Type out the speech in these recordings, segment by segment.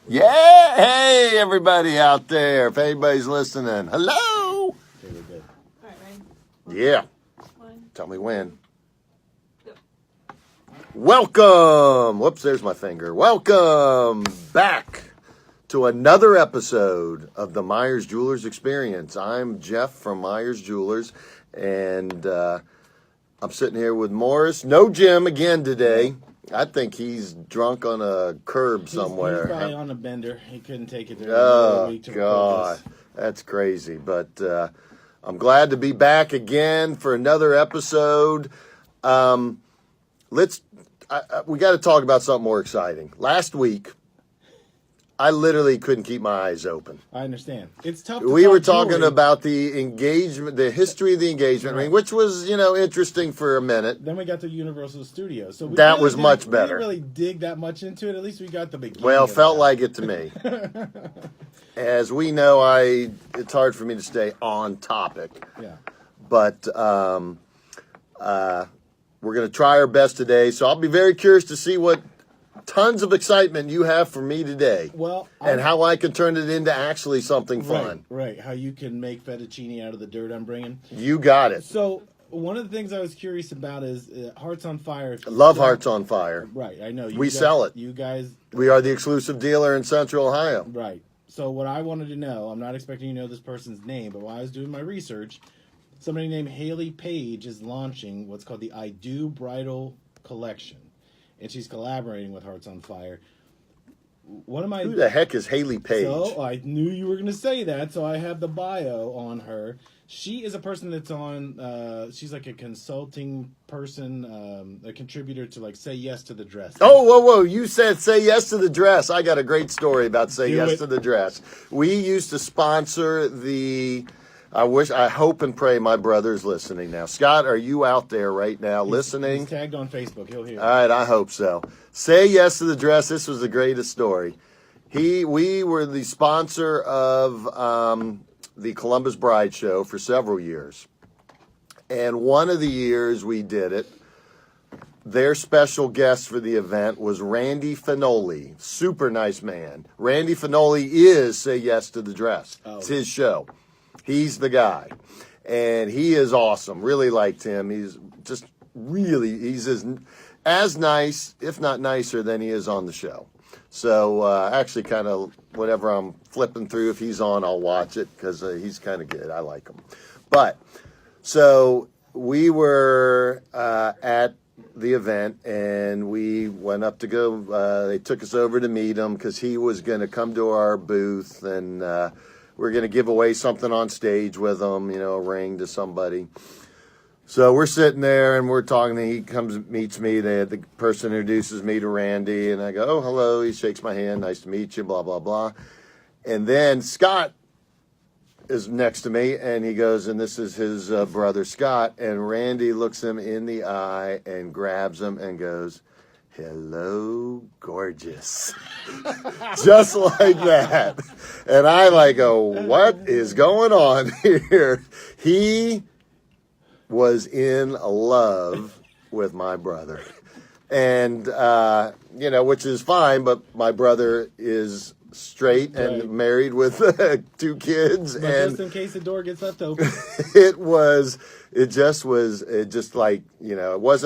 Yeah, hey everybody out there. If anybody's listening, hello. Okay, we're good. All right, ready? Yeah, One, tell me when. go. Welcome. Whoops, there's my finger. Welcome back to another episode of the Meyers Jewelers Experience. I'm Jeff from Meyers Jewelers, and I'm sitting here with Morris. No Jim again today. I think he's drunk on a curb somewhere. He's probably on a bender. He couldn't take it. Oh, week to God. record this. That's crazy. But I'm glad to be back again for another episode. We got to talk about something more exciting. Last week, I literally couldn't keep my eyes open. I understand. It's tough. We were talking about the engagement, the history of the engagement ring, which was, interesting for a minute. Then we got to Universal Studios. So That was much better. We didn't really dig that much into it. At least we got the beginning. Well, of felt that. like it to me. As we know, it's hard for me to stay on topic. Yeah. But we're going to try our best today. So I'll be very curious to see what tons of excitement you have for me today. Well, and how I can turn it into actually something fun. Right. How you can make fettuccine out of the dirt I'm bringing. You got it. So one of the things I was curious about is Hearts on Fire. Love Hearts on Fire. Right. I know. We sell it. You guys. We are the exclusive dealer in Central Ohio. Right. So what I wanted to know, I'm not expecting you to know this person's name, but while I was doing my research, somebody named Haley Page is launching what's called the I Do Bridal Collection. And she's collaborating with Hearts on Fire. Who the heck is Haley Page? So I knew you were going to say that, so I have the bio on her. She is a person that's on, she's like a consulting person, a contributor to like Say Yes to the Dress. Oh, whoa. You said Say Yes to the Dress. I got a great story about Say Yes to the Dress. We used to sponsor I hope and pray my brother's listening now. Scott, are you out there right now listening? He's tagged on Facebook. He'll hear. All right, I hope so. Say Yes to the Dress. This was the greatest story. We were the sponsor of the Columbus Bride Show for several years. And one of the years we did it, their special guest for the event was Randy Finoli. Super nice man. Randy Finoli is Say Yes to the Dress. Oh. It's his show. He's the guy, and he is awesome. Really liked him. He's just he's as nice, if not nicer, than he is on the show. So actually kind of whenever I'm flipping through, if he's on, I'll watch it because he's kind of good. I like him. But so we were at the event, and we went up to go. They took us over to meet him because he was going to come to our booth, and we're going to give away something on stage with him, a ring to somebody. So we're sitting there and we're talking. He comes and meets me. The person introduces me to Randy, and I go, "Oh, hello." He shakes my hand. "Nice to meet you, blah, blah, blah." And then Scott is next to me, and he goes, and this is his brother, Scott. And Randy looks him in the eye and grabs him and goes, "Hello, gorgeous." Just like that. And I go, what is going on here? He was in love with my brother. And, which is fine, but my brother is straight and married with 2 kids. But and just in case the door gets left open. It wasn't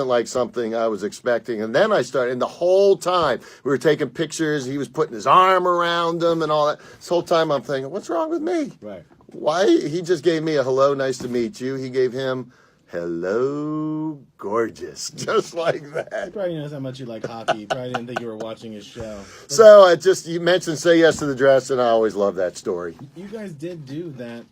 like something I was expecting. And then I started, and the whole time we were taking pictures, he was putting his arm around him and all that. This whole time I'm thinking, what's wrong with me? Right. Why? He just gave me a hello, nice to meet you. He gave him, hello, gorgeous. Just like that. He probably knows how much you like hockey. He probably didn't think you were watching his show. So you mentioned Say Yes to the Dress, and I always love that story. You guys did do that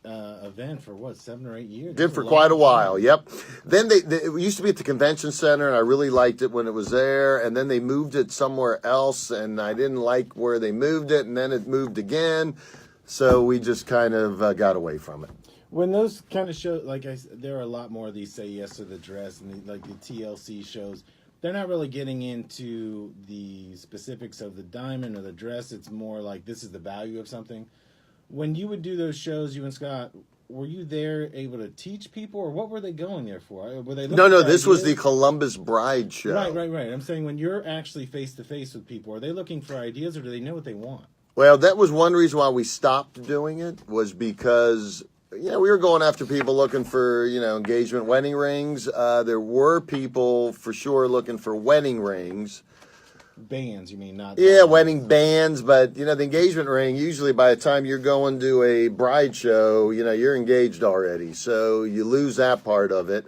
event for 7 or 8 years? Did for quite a while, yep. Then it used to be at the convention center, and I really liked it when it was there, and then they moved it somewhere else, and I didn't like where they moved it, and then it moved again, so we just kind of got away from it. When those kind of shows, like I said, there are a lot more of these Say Yes to the Dress and the TLC shows. They're not really getting into the specifics of the diamond or the dress. It's more like this is the value of something. When you would do those shows, you and Scott, were you there able to teach people, or what were they going there for? Were they No, this was the Columbus Bride Show. Right. I'm saying when you're actually face to face with people, are they looking for ideas, or do they know what they want? Well, that was one reason why we stopped doing it, was because we were going after people looking for, engagement wedding rings. There were people for sure looking for wedding rings. Bands, you mean, not? Yeah, wedding bands, but the engagement ring, usually by the time you're going to a bride show, you're engaged already. So you lose that part of it.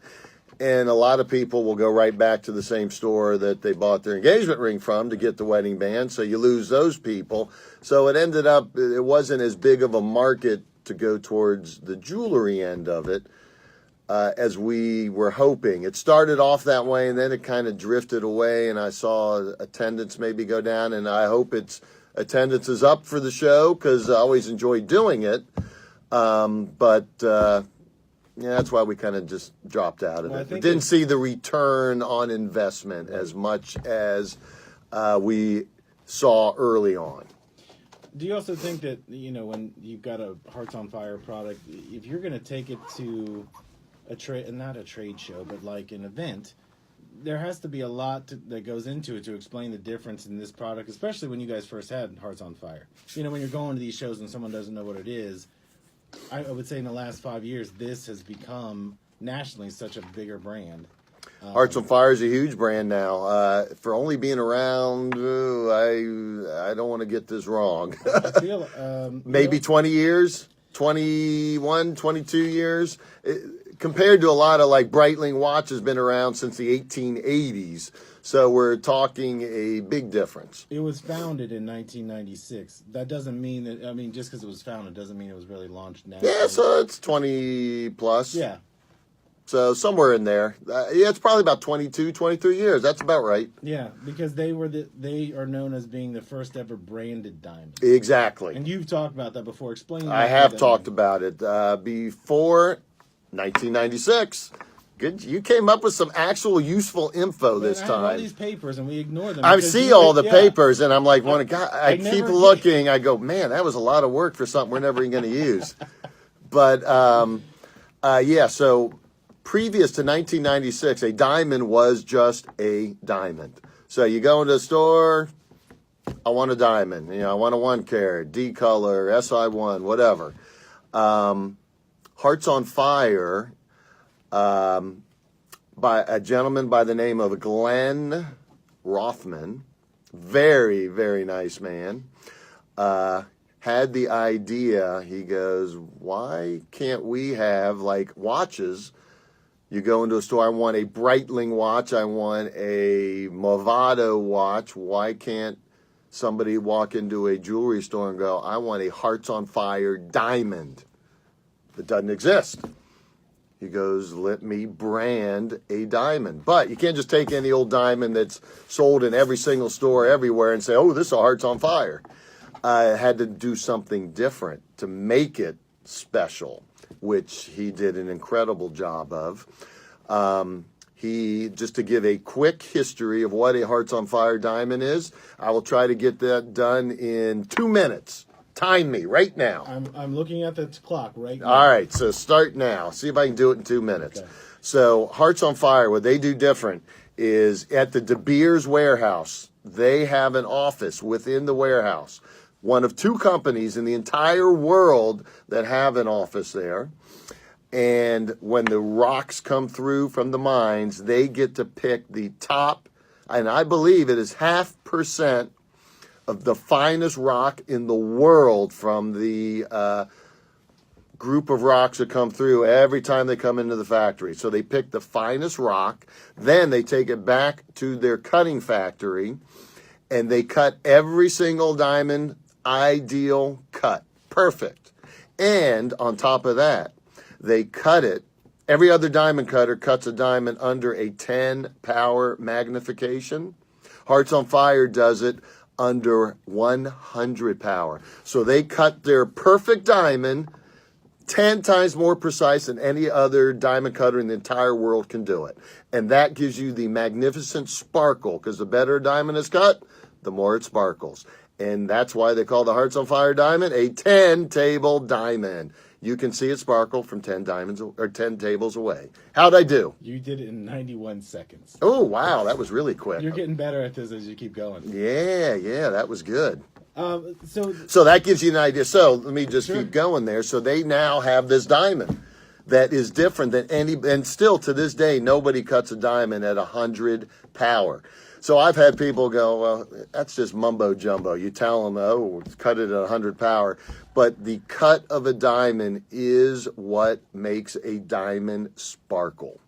And a lot of people will go right back to the same store that they bought their engagement ring from to get the wedding band. So you lose those people. So it ended up, it wasn't as big of a market to go towards the jewelry end of it as we were hoping. It started off that way, and then it kind of drifted away, and I saw attendance maybe go down, and I hope attendance is up for the show because I always enjoy doing it. Yeah, that's why we kind of just dropped out of it. We didn't see the return on investment as much as we saw early on. Do you also think that, when you've got a Hearts on Fire product, if you're going to take it to not a trade show, but like an event, there has to be a lot that goes into it to explain the difference in this product, especially when you guys first had Hearts on Fire. When you're going to these shows and someone doesn't know what it is, I would say in the last 5 years, this has become nationally such a bigger brand. Hearts on Fire is a huge brand now. For only being around, I don't want to get this wrong. I feel, maybe 20 years, 21, 22 years. Compared to a lot of like Breitling watch has been around since the 1880s. So we're talking a big difference. It was founded in 1996. That doesn't mean that, just because it was founded doesn't mean it was really launched now. Yeah, so it's 20 plus. Yeah. So somewhere in there. It's probably about 22, 23 years. That's about right. Yeah, because they are known as being the first ever branded diamond. Exactly. And you've talked about that before. Explain that. I have talked about it. Before 1996. Good. You came up with some actual useful info this time. I have all these papers and we ignore them. I see all the papers and I'm like, I keep looking. I go, man, that was a lot of work for something we're never even going to use. But so previous to 1996, a diamond was just a diamond. So you go into a store, I want a diamond. I want a 1 carat, D color, SI1, whatever. Hearts on Fire, by a gentleman by the name of Glenn Rothman, very, very nice man, had the idea. He goes, why can't we have like watches? You go into a store, I want a Breitling watch, I want a Movado watch. Why can't somebody walk into a jewelry store and go, I want a Hearts on Fire diamond? It doesn't exist. He goes, let me brand a diamond. But you can't just take any old diamond that's sold in every single store everywhere and say, oh, this is a Hearts on Fire. I had to do something different to make it special, which he did an incredible job of. Just to give a quick history of what a Hearts on Fire diamond is, I will try to get that done in 2 minutes. Time me right now. I'm looking at the clock right now. All right, so start now. See if I can do it in 2 minutes. Okay. So Hearts on Fire, what they do different is at the De Beers warehouse, they have an office within the warehouse. One of 2 companies in the entire world that have an office there. And when the rocks come through from the mines, they get to pick the top, and I believe it is 0.5% of the finest rock in the world from the group of rocks that come through every time they come into the factory. So they pick the finest rock, then they take it back to their cutting factory, and they cut every single diamond, ideal cut, perfect. And on top of that, they cut it. Every other diamond cutter cuts a diamond under a 10 power magnification. Hearts on Fire does it under 100 power. So they cut their perfect diamond 10 times more precise than any other diamond cutter in the entire world can do it. And that gives you the magnificent sparkle, because the better a diamond is cut, the more it sparkles. And that's why they call the Hearts on Fire diamond a 10-table diamond. You can see it sparkle from 10 diamonds or 10 tables away. How'd I do? You did it in 91 seconds. Oh, wow, that was really quick. You're getting better at this as you keep going. Yeah, that was good. So that gives you an idea. So let me just Sure. keep going there. So they now have this diamond that is different than any, and still to this day, nobody cuts a diamond at 100 power. So I've had people go, well, that's just mumbo jumbo. You tell them, oh, cut it at 100 power. But the cut of a diamond is what makes a diamond sparkle.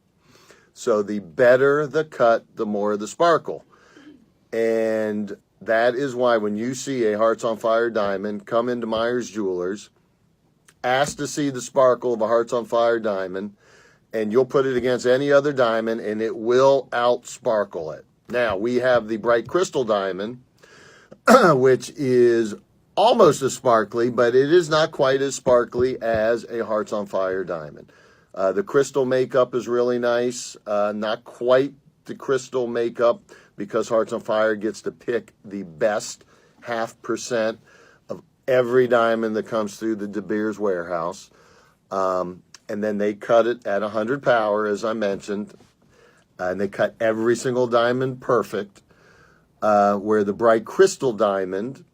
So the better the cut, the more the sparkle. And that is why when you see a Hearts on Fire diamond, come into Meyers Jewelers, ask to see the sparkle of a Hearts on Fire diamond, and you'll put it against any other diamond, and it will out-sparkle it. Now, we have the bright crystal diamond, which is almost as sparkly, but it is not quite as sparkly as a Hearts on Fire diamond. The crystal makeup is really nice, not quite the crystal makeup, because Hearts on Fire gets to pick the best 0.5% of every diamond that comes through the De Beers warehouse. And then they cut it at 100 power, as I mentioned. And they cut every single diamond perfect. Where the bright crystal diamond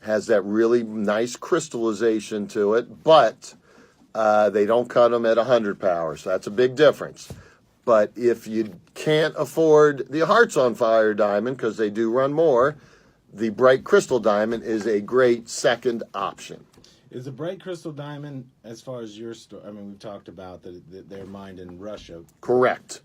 has that really nice crystallization to it, but they don't cut them at 100 power. So that's a big difference. But if you can't afford the Hearts on Fire diamond, because they do run more, the bright crystal diamond is a great second option. Is the bright crystal diamond, as far as your store, I mean, we've talked about that they're mined in Russia. Correct.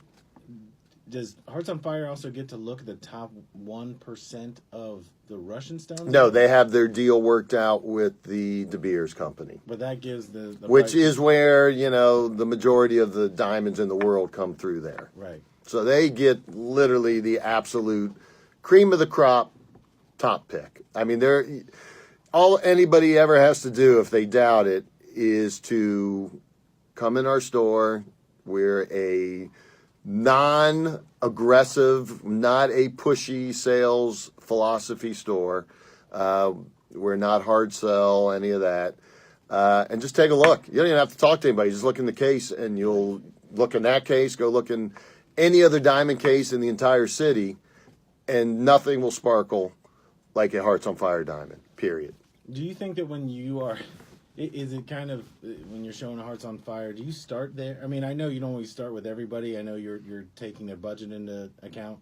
Does Hearts on Fire also get to look at the top 1% of the Russian stones? No, they have their deal worked out with the De Beers company. But that gives the Which bright, is where, the majority of the diamonds in the world come through there. right. So they get literally the absolute cream of the crop top pick. I mean, all anybody ever has to do if they doubt it is to come in our store. We're a non-aggressive, not a pushy sales philosophy store. We're not hard sell, any of that. And just take a look. You don't even have to talk to anybody. Just look in the case, and you'll look in that case, go look in any other diamond case in the entire city, and nothing will sparkle like a Hearts on Fire diamond, period. Do you think that when you are, is it kind of, when you're showing Hearts on Fire, do you start there? I mean, I know you don't always start with everybody. I know you're taking their budget into account.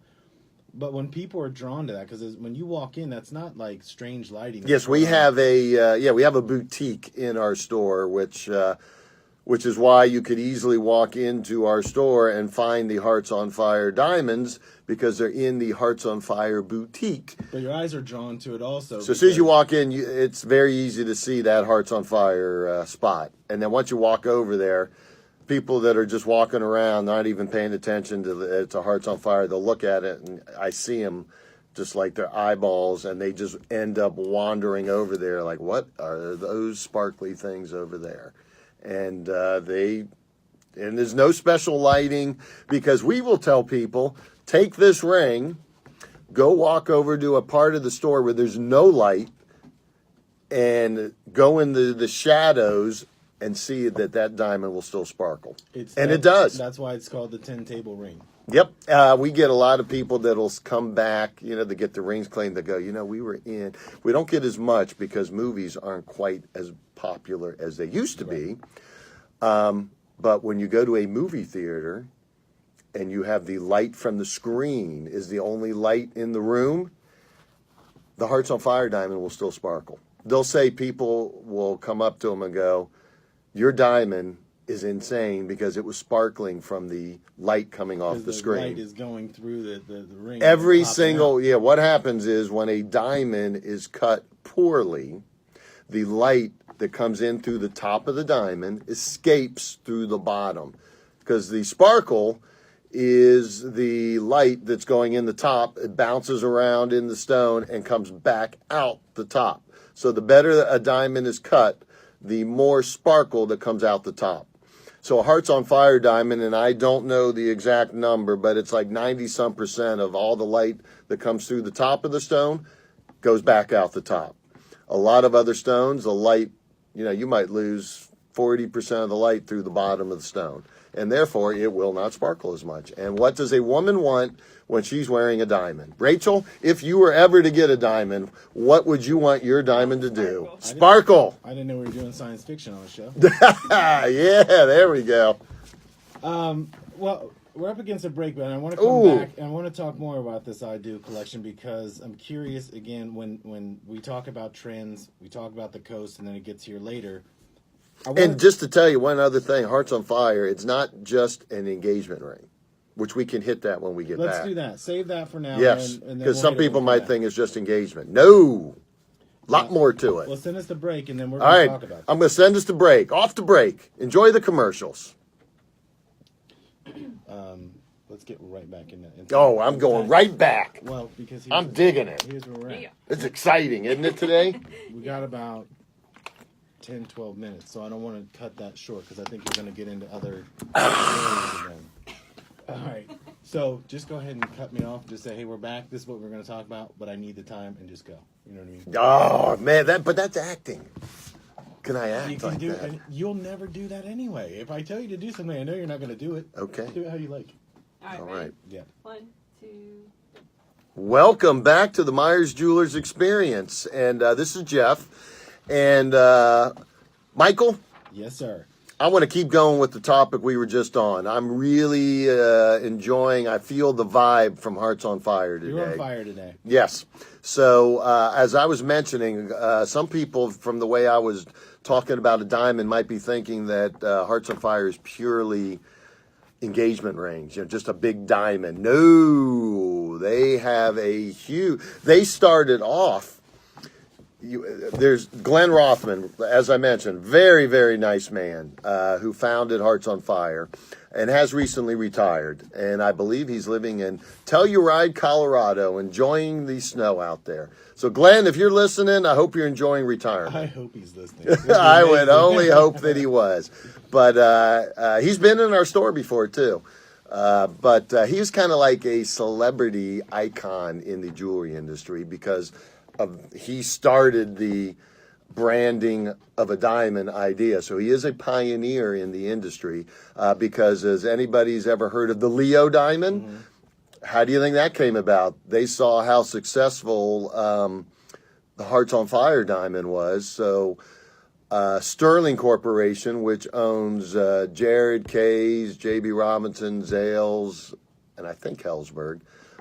But when people are drawn to that, because when you walk in, that's not like strange lighting. Yes, we have a boutique in our store, which is why you could easily walk into our store and find the Hearts on Fire diamonds, because they're in the Hearts on Fire boutique. But your eyes are drawn to it also. So as soon as you walk in, it's very easy to see that Hearts on Fire spot. And then once you walk over there, people that are just walking around, not even paying attention to it's a Hearts on Fire, they'll look at it, and I see them just like their eyeballs, and they just end up wandering over there like, what are those sparkly things over there? And there's no special lighting, because we will tell people, take this ring, go walk over to a part of the store where there's no light, and go in the shadows and see that diamond will still sparkle. It does. That's why it's called the 10-table ring. Yep. We get a lot of people that'll come back, to get the rings cleaned, that go, we were in. We don't get as much because movies aren't quite as popular as they used to be. But when you go to a movie theater and you have the light from the screen is the only light in the room, the Hearts on Fire diamond will still sparkle. They'll say, people will come up to them and go, your diamond is insane because it was sparkling from the light coming off the screen. The light is going through the ring. Every single, what happens is when a diamond is cut poorly, the light that comes in through the top of the diamond escapes through the bottom, because the sparkle is the light that's going in the top. It bounces around in the stone and comes back out the top. So the better a diamond is cut, the more sparkle that comes out the top. So a Hearts on Fire diamond, and I don't know the exact number, but it's like 90-some% of all the light that comes through the top of the stone goes back out the top. A lot of other stones, the light, you might lose 40% of the light through the bottom of the stone. And therefore, it will not sparkle as much. And what does a woman want when she's wearing a diamond? Rachel, if you were ever to get a diamond, what would you want your diamond to do? Sparkle. I didn't know we were doing science fiction on the show. Yeah, there we go. Well, we're up against a break, but I want to come back and I want to talk more about this I Do collection because I'm curious, again, when we talk about trends, we talk about the coast, and then it gets here later. And just to tell you one other thing, Hearts on Fire, it's not just an engagement ring, which we can hit that when we get back. Let's do that. Save that for now. Yes, and then because we'll some people might think think it's just engagement. No, a lot more to it. Well, send us the break, and then we're All going to right, talk about I'm going to send us to break. Off to break. Enjoy the commercials. Let's get right back in that. Oh, I'm going right back. Well, because I'm digging it. Here's where we're at. It's exciting, isn't it, today? We got about 10, 12 minutes, so I don't want to cut that short because I think we're going to get into other areas again. All right, so just go ahead and cut me off. Just say, hey, we're back. This is what we're going to talk about, but I need the time, and just go. You know what I mean? Oh, man, that's acting. Can I act You can like do that? and you'll never do that anyway. If I tell you to do something, I know you're not going to do it. Okay. Do it how you like. All right. Yeah. 1, 2. Welcome back to the Meyers Jewelers Experience. And this is Jeff. And Michael, Yes, sir. I want to keep going with the topic we were just on. I'm really enjoying, I feel the vibe from Hearts on Fire today. You're on fire today. Yes. So as I was mentioning, some people from the way I was talking about a diamond might be thinking that Hearts on Fire is purely engagement rings, just a big diamond. No, they have a huge, they started off, there's Glenn Rothman, as I mentioned, very, very nice man who founded Hearts on Fire and has recently retired. And I believe he's living in Telluride, Colorado, enjoying the snow out there. So Glenn, if you're listening, I hope you're enjoling retirement. I hope he's listening. I would only hope that he was. But he's been in our store before, too. But he's kind of like a celebrity icon in the jewelry industry because he started the branding of a diamond idea. So he is a pioneer in the industry because as anybody's ever heard of the Leo diamond, mm-hmm. How do you think that came about? They saw how successful the Hearts on Fire diamond was. So Sterling Corporation, which owns Jared Kay's, J.B. Robinson, Zales, and I think Helzberg.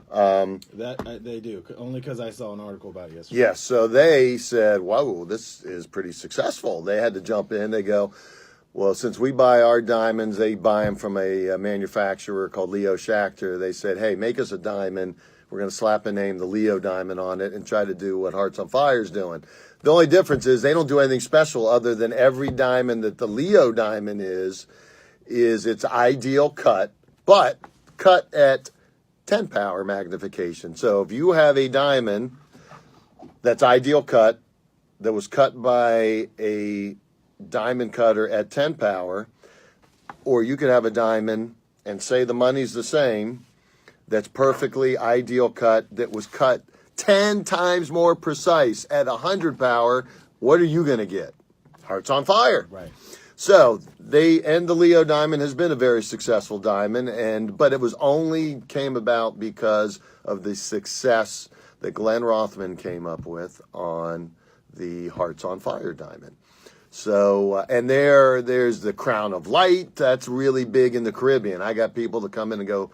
That they do, only because I saw an article about it yesterday. Yes, so they said, whoa, this is pretty successful. They had to jump in. They go, well, since we buy our diamonds, they buy them from a manufacturer called Leo Schachter. They said, hey, make us a diamond. We're going to slap a name, the Leo diamond, on it and try to do what Hearts on Fire is doing. The only difference is they don't do anything special other than every diamond that the Leo diamond is its ideal cut, but cut at 10 power magnification. So if you have a diamond that's ideal cut, that was cut by a diamond cutter at 10 power, or you could have a diamond and say the money's the same, that's perfectly ideal cut, that was cut 10 times more precise at 100 power, what are you going to get? Hearts on Fire. Right. So the Leo diamond has been a very successful diamond, but it was only came about because of the success that Glenn Rothman came up with on the Hearts on Fire diamond. So and there's the Crown of Light that's really big in the Caribbean. I got people that come in and go,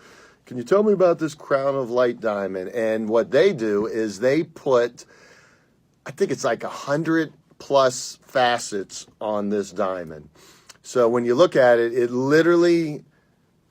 can you tell me about this Crown of Light diamond? And what they do is they put, I think it's like 100 plus facets on this diamond. So when you look at it, it literally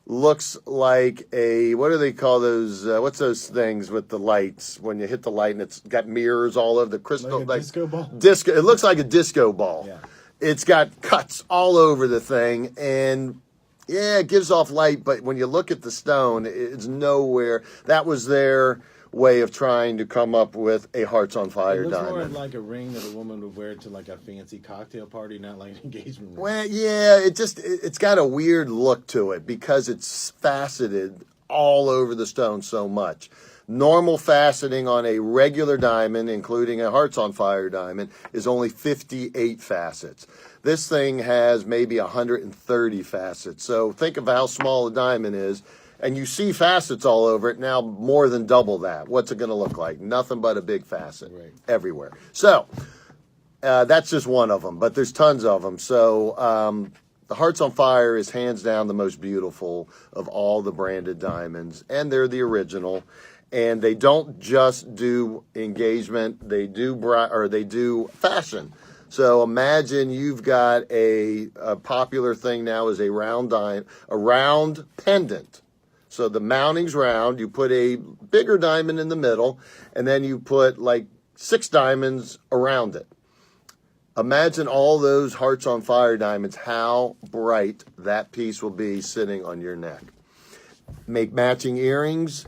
looks like what do they call those, what's those things with the lights when you hit the light and it's got mirrors all over the crystal? Like a disco ball? It looks like a disco ball. Yeah. It's got cuts all over the thing and yeah, it gives off light, but when you look at the stone, it's nowhere. That was their way of trying to come up with a Hearts on Fire it looks diamond. more like a ring that a woman would wear to like a fancy cocktail party, not like an engagement ring. Well, yeah, it's got a weird look to it because it's faceted all over the stone so much. Normal faceting on a regular diamond, including a Hearts on Fire diamond, is only 58 facets. This thing has maybe 130 facets. So think of how small a diamond is. And you see facets all over it, now more than double that. What's it going to look like? Nothing but a big facet everywhere. So that's just one of them, but there's tons of them. So the Hearts on Fire is hands down the most beautiful of all the branded diamonds, and they're the original. And they don't just do engagement; they do fashion. So imagine you've got a popular thing now is a round pendant. So the mounting's round. You put a bigger diamond in the middle, and then you put like 6 diamonds around it. Imagine all those Hearts on Fire diamonds, how bright that piece will be sitting on your neck. Make matching earrings.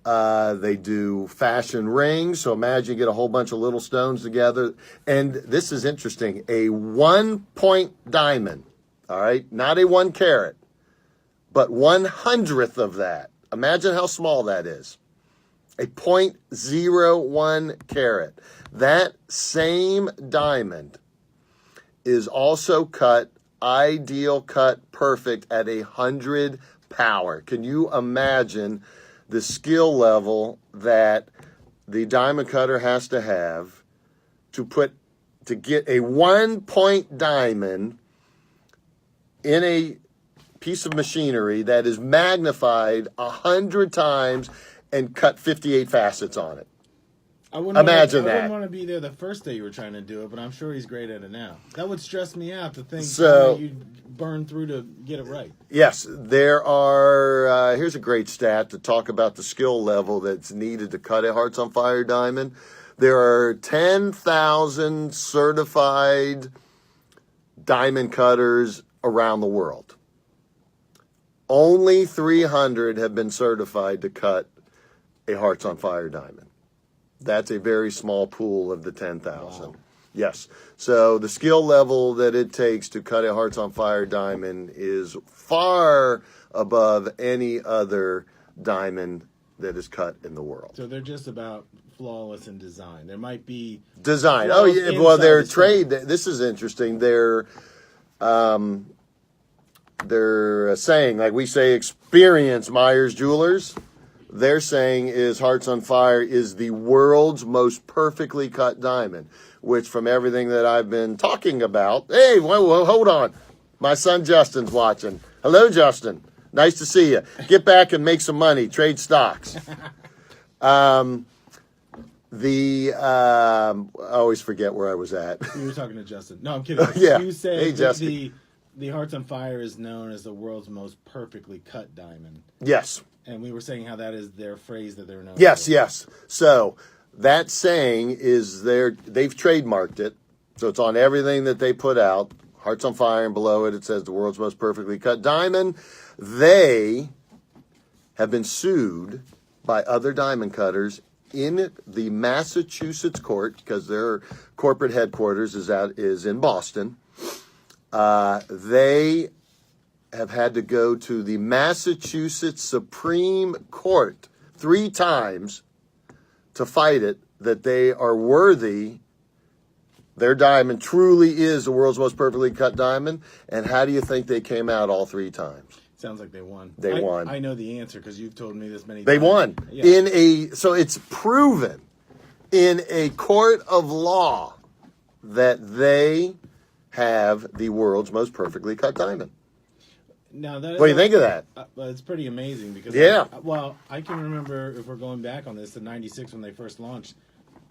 They do fashion rings. So imagine you get a whole bunch of little stones together. And this is interesting. A 1-point diamond, all right? Not a 1 carat, but 1/100th of that. Imagine how small that is. A 0.01 carat. That same diamond is also cut, ideal cut, perfect at 100 power. Can you imagine the skill level that the diamond cutter has to have to get a 1-point diamond in a piece of machinery that is magnified 100 times and cut 58 facets on it? I Imagine I that. wouldn't want to be there the first day you were trying to do it, but I'm sure he's great at it now. That would stress me out to think how you burn through to get it right. Yes, there are, here's a great stat to talk about the skill level that's needed to cut a Hearts on Fire diamond. There are 10,000 certified diamond cutters around the world. Only 300 have been certified to cut a Hearts on Fire diamond. That's a very small pool of the 10,000. Wow. Yes. So the skill level that it takes to cut a Hearts on Fire diamond is far above any other diamond that is cut in the world. So they're just about flawless in design. There might be design. Oh yeah. Well, their trade. This is interesting. They're saying, like we say, experience Meyers Jewelers. They're saying is Hearts on Fire is the world's most perfectly cut diamond, which from everything that I've been talking about, hey, whoa, hold on. My son Justin's watching. Hello, Justin. Nice to see you. Get back and make some money. Trade stocks. I always forget where I was at. You were talking to Justin. No, I'm kidding. Yeah. You said hey, Justin. The Hearts on Fire is known as the world's most perfectly cut diamond. Yes. And we were saying how that is their phrase that they're known Yes, for. yes. So that saying is they've trademarked it. So it's on everything that they put out. Hearts on Fire, and below it says the world's most perfectly cut diamond. They have been sued by other diamond cutters in the Massachusetts court because their corporate headquarters is in Boston. They have had to go to the Massachusetts Supreme Court 3 times to fight it, that they are worthy. Their diamond truly is the world's most perfectly cut diamond. And how do you think they came out all 3 times? Sounds like they won. They won. I know the answer because you've told me this many times. They won. Yeah. So it's proven in a court of law that they have the world's most perfectly cut diamond. Now What do you think of that? Well, it's pretty amazing because I can remember, if we're going back on this, to '96 when they first launched.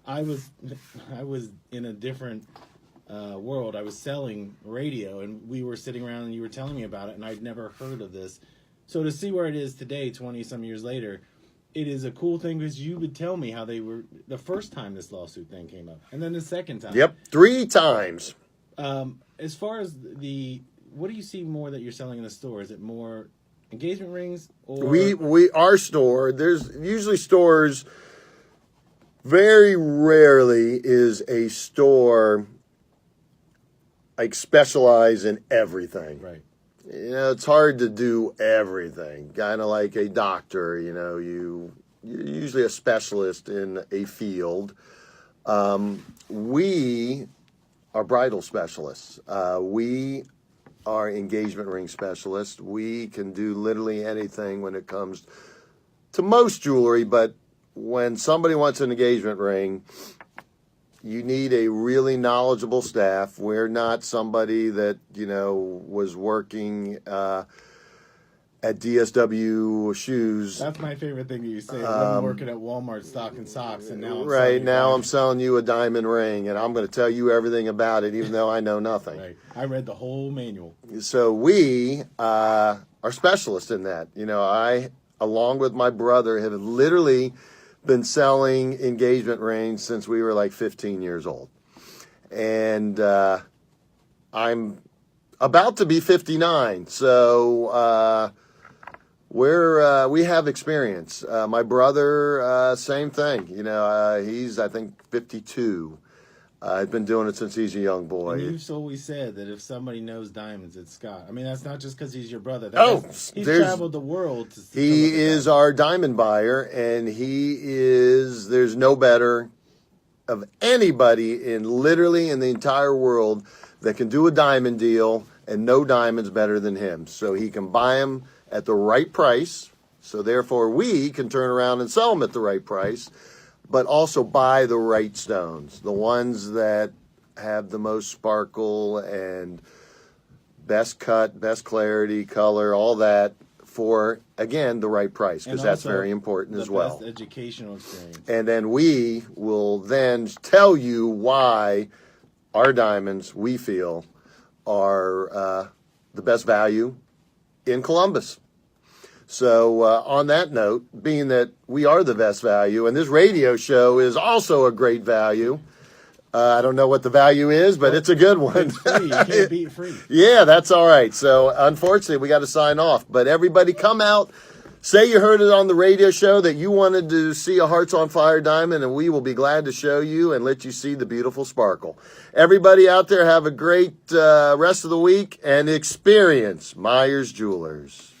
I was in a different world. I was selling radio, and we were sitting around, and you were telling me about it, and I'd never heard of this. So to see where it is today, 20-some years later, it is a cool thing because you would tell me how they were the first time this lawsuit thing came up, and then the second time. Yep, 3 times. As far as what do you see more that you're selling in the store? Is it more engagement rings? Or Our store, there's usually stores, very rarely is a store like specialize in everything. Right. You know, it's hard to do everything. Kind of like a doctor, you you're usually a specialist in a field. We are bridal specialists. We are engagement ring specialists. We can do literally anything when it comes to most jewelry, but when somebody wants an engagement ring, you need a really knowledgeable staff. We're not somebody that, was working at DSW shoes. That's my favorite thing that you say. I'm working at Walmart stocking socks, and now I'm selling you a diamond ring, and I'm going to tell you everything about it, even though I know nothing. Right. I read the whole manual. So we are specialists in that. I, along with my brother, have literally been selling engagement rings since we were like 15 years old. And I'm about to be 59, so we have experience. My brother, same thing. He's, I think, 52. I've been doing it since he's a young boy. And you've always said that if somebody knows diamonds, it's Scott. I mean, that's not just because he's your brother. He's traveled the world. He is our diamond buyer, and there's no better of anybody literally in the entire world that can do a diamond deal, and no diamond's better than him. So he can buy them at the right price, so therefore we can turn around and sell them at the right price, but also buy the right stones, the ones that have the most sparkle and best cut, best clarity, color, all that, for, again, the right price, because that's very important as well. Best educational experience. And then we will then tell you why our diamonds, we feel, are the best value in Columbus. So on that note, being that we are the best value, and this radio show is also a great value, I don't know what the value is, but it's a good one. It's free. You can't beat free. Yeah, that's all right. So unfortunately, we got to sign off. But everybody come out. Say you heard it on the radio show that you wanted to see a Hearts on Fire diamond, and we will be glad to show you and let you see the beautiful sparkle. Everybody out there, have a great rest of the week and experience Meyers Jewelers.